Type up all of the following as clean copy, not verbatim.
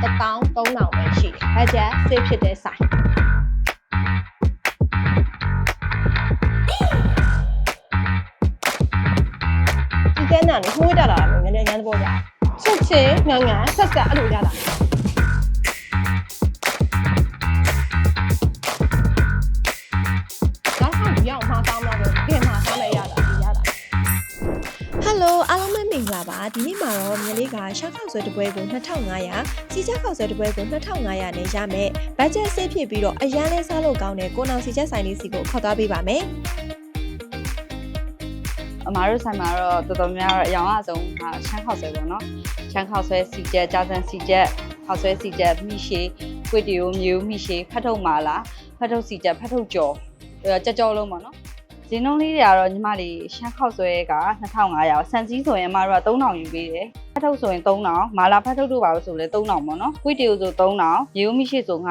13,000ပဲရှိတယ်ဘတ်ဂျက် save ဖြစ်တဲ့ဆိုင်ဒီကနေ့နေမှုရတာလားငယ်ငယ်ရမ်းပေါ်ကြချက်ချင်းငန်းငန်းဆက်ဆက်အဲ့လိုရတာHello အားလုံးပဲမင်္ဂလာပါဒီနေ့မှာတော့မြလေးကရှောက်ခောက်ဆွဲတစ်ပွဲကို2500စီချက်ခောက်ဆွဲတစ်ပွဲကို2500နဲ့ရမယ်ဘတ်ဂျက်ဆေးဖြစ်ပြီးတော့အရန်လေးစားလို့ကောင်းတဲ့ကိုနောင်စီချက်ဆိုင်လေးစီကိုခေါ်သွားပေးပါမယ်အမားတို့ဆိုင်မှာတော့တော်တော်များတော့အရောင်အဆုံးရှမ်းခောက်ဆွဲပေါ့နော်ရှမ်းခောက်ဆွဲစီချက်ကြာစံစီချက်ခောက်ဆွဲစီချက်မိရှည်ကွေတီယိုမျိုးမိရှည်ဖတ်ထုတ်မာလာဖတ်ထုတ်စီချက်ဖတ်ထုတ်ကြော်ကြက်ကြောလုံးပေါ့နော်ဈေးနှုန်းလေးတွေကတော့ညီမလေးရှမ်းခောက်ဆွဲက2500ဆန်စည်းဆိုရင်အမတို့က3000ယူပေးတယ်ဖတ်ထုတ်ဆိုရင်3000မာလာဖတ်ထုတ်တို့ပါလို့ဆိုလဲ3000ပေါ့နော်ကွေတီယိုဆို3000ရေဦးမရှိဆို9000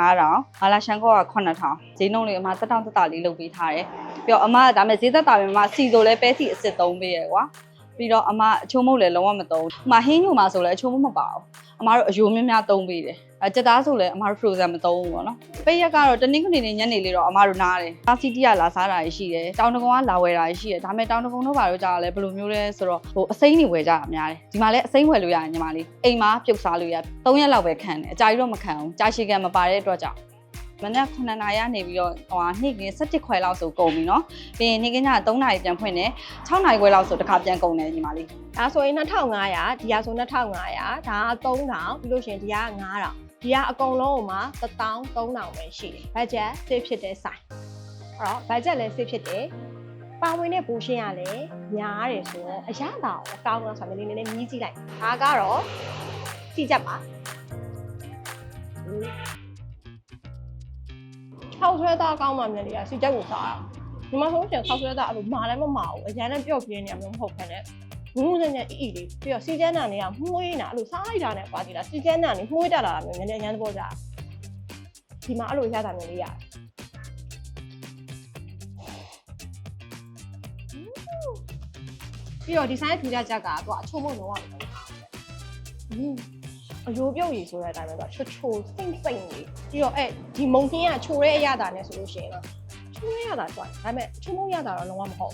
မာလာရှမ်းခောက်က9000ဈေးနှုန်းလေးအမတက်တာလေးလုပ်ပေးထားတယ်ပြီးတော့အမဒါမဲ့ဈေးသက်တာပဲအမစီဆိုလဲပဲစီအစ်စ်သုံးပေးရယ်ကွာပြီးတော့အမအချိုးမုတ်လည်းလုံးဝမသုံးအမဟင်းညိုမှာဆိုလဲအချိုးမုတ်မပါဘူးအမတို့အယိုးများများသုံးပေးတယ်ကြက်သားဆိုလဲအမတို့ frozen မသုံးဘူးပေါ့နော်ပိတ်ရက်ကတော့တနင်္ဂနွေနေ့ညနေလေးတော့အမတို့နားတယ်အာစီတီကလာစားတာရှိတယ်တောင်တကုံကလာဝယ်တာရှိတယ်ဒါမဲ့တောင်တကုံတို့ဘာလို့ကြာလဲဘယ်လိုမျိုးလဲဆိုတော့အစိမ်းတွေဝယ်ကြတာများတယ်ဒီမှာလဲအစိမ်းဝယ်လို့ရတယ်ညီမလေးအိမ်မှာပြုတ်စားလို့ရ3ရက်လောက်ပဲခံတယ်အကြာကြီးတော့မခံဘူးကြာရှည်ခံမပါတဲ့အတွက်ကြောင့်မနေ့9နာရီကနေပြီးတော့နေ့က17ခွဲလောက်ဆိုကုန်ပြီเนาะပြီးရင်နေ့ကည3နာရီပြန်ဖွင့်တယ်6နာရီခွဲလောက်ဆိုတစ်ခါပြန်ကုန်တယ်ညီမလေးဒါဆိုရင်2500ဒီဟာဆို2500ဒါက3000ပြီးလို့ရှိရင်ဒီက9000ဒီကအကုန်လုံးမှာ13,000ပဲရှိတယ်ဘတ်ဂျက် save ဖြစ်တဲ့ဆိုင်အဲ့တော့ဘတ်ဂျက်လည်း save ဖြစ်တယ်ပါဝင်တဲ့ပိုရှင်းကလည်းများတယ်ဆိုတော့အရသာအကောင်းလားဆိုတော့နည်းနည်းမြည်ကြည့်လိုက်ဒါကတော့စီချက်ပါခောက်ဆွဲသားအကောင်းမှမြင်လေးကစီချက်ကိုစားအောင်ဒီမှာဆိုလို့ရှိရင်ခောက်ဆွဲသားအဲ့လိုမာလည်းမမာဘူးအရင်ကပျော့ပြင်းနေရမျိုးမဟုတ်ခဲနဲ့ငူးနေတဲ့အီလေးပြီးတော့စီချမ်းနာနေကမှုေးနေတာအဲ့လိုစားလိုက်တာနဲ့ပါကြည့်လားစီချမ်းနာနေမှုေးတလာတာမျိုးနည်းနည်းရမ်းသဘောကျဒီမှာအဲ့လိုရတာမျိုးလေးရတယ်ပြီးတော့ဒီဆိုင်ထူကြချက်ကသူကအချုံမုံလုံးဝမလုပ်ဘူးအယိုးပြုတ်ရည်ဆိုတဲ့အတိုင်းပဲသူကချိုစိမ့်လေးပြီးတော့ဒီမုံခင်းကချိုတဲ့အရသာနဲ့ဆိုလို့ရှိရင်တော့ချိုရရတာဆိုဒါပေမဲ့ချုံမုံရတာတော့လုံးဝမဟုတ်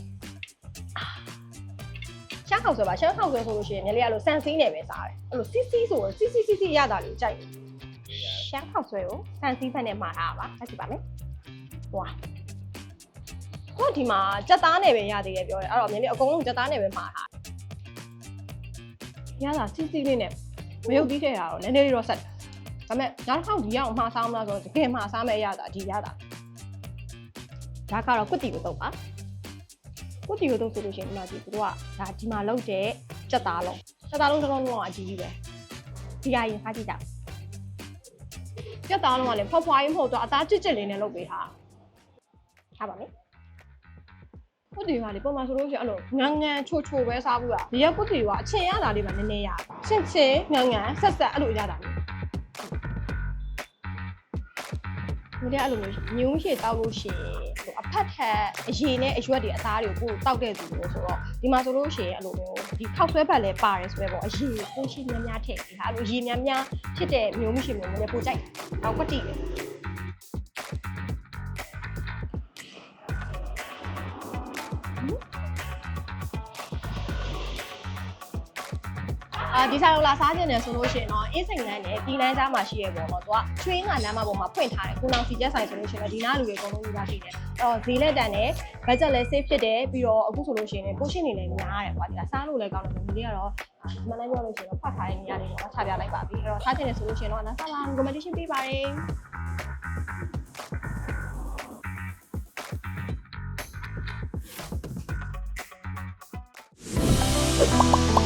ရှမ်းခောက်ဆွဲပါရှမ်းခောက်ဆွဲဆိုလို့ရှိရင်မြလေးကလို့စံစည်းနေပဲစားတယ်အဲ့လိုစီစီဆိုတော့စီရတာလေးကြိုက်တယ်ရှမ်းခောက်ဆွဲကိုစံစည်းဖက်နဲ့မှာထားပါဆက်ကြည့်ပါမယ်ဟွာတော့ဒီမှာကြက်သားနဲ့ပဲရသေးတယ်ပြောတယ်အဲ့တော့မြလေးအကုန်လုံးကြက်သားနဲ့ပဲမှာထားရတာစီလေးနဲ့မရုပ်ပြီးခဲ့တာတော့နည်းနည်းလေးတော့ဆက်ဒါပေမဲ့နောက်တစ်ခေါက်ဒီအောင်မှားစားမလားဆိုတော့တကယ်မှားစားမဲ့ရတာဒီရတာဒါကတော့ကွတ်တီကိုတော့ပါကွတ်တီကိုတော့ဆိုလို့ရှိရင်ဒီမှာသူတို့ကဒါဒီမှာလောက်တဲ့ကြက်သားလုံးတော်တော်လုံးအကြီးကြီးပဲဒီရရင်စားကြည့်ကြကြက်သားလုံးကလည်းဖွားဖွားရင်းမဟုတ်တော့အသားကြစ်လေးနဲ့လုပ်ပေးထားပါမယ်ကွတ်တီကလေပုံမှန်ဆိုလို့ရှိရင်အဲ့လိုငန်းငန်းချိုပဲစားဘူးလားဒီရက်ကွတ်တီကအချင်းရတာလေးမှနည်းနည်းရချင်းငန်းငန်းဆက်အဲ့လိုရတာမျိုးဒီအဲ့လိုမျိုးညုံးရှည်တောက်လို့ရှိရင်အဖက်ထက်အရေနဲ့အရွက်တွေအသားတွေကိုတောက်တဲ့သူလို့ဆိုတော့ဒီမှာဆိုလို့ရှိရင်အဲ့လိုမျိုးဒီခောက်ဆွဲပတ်လည်းပါတယ်ဆိုပဲပေါ့အရေကိုရှိများထည့်ပြီးဟာအဲ့လိုရေများဖြစ်တဲ့မျိုးမရှိမျိုးလည်းပိုကြိုက်တော့ကွတ်တီပဲဒီဆိုင်ကိုလာစားခြင်းနဲ့ဆိုလို့ရှိရင်တော့အင်းစိန်လမ်းနဲ့ဒီလမ်းကြားမှာရှိရပေါ့နော်သူကချွေးငါလမ်းမပေါ်မှာဖွင့်ထားတယ်ကိုနောင်စီချက်ဆိုင်ဆိုလို့ရှိရင်ဒီနားလူတွေအကုန်လုံးယူပါရှိတယ်အဲ့တော့ဈေးလက်တန်နဲ့ဘတ်ဂျက်လည်း save ဖြစ်တယ်ပြီးတော့အခုဆိုလို့ရှိရင်ပိုရှင်းနေလည်းများတယ်ကွာဒီကစားလို့လည်းကောင်းတယ်ဒီလေးကတော့မလိုက်ပြောလို့ရှိရင်တော့ဖတ်ထားတဲ့နေရာလေးတော့ချပြလိုက်ပါပြီအဲ့တော့စားခြင်းနဲ့ဆိုလို့ရှိရင်တော့နားစားလာ recommendation ပေးပါတယ်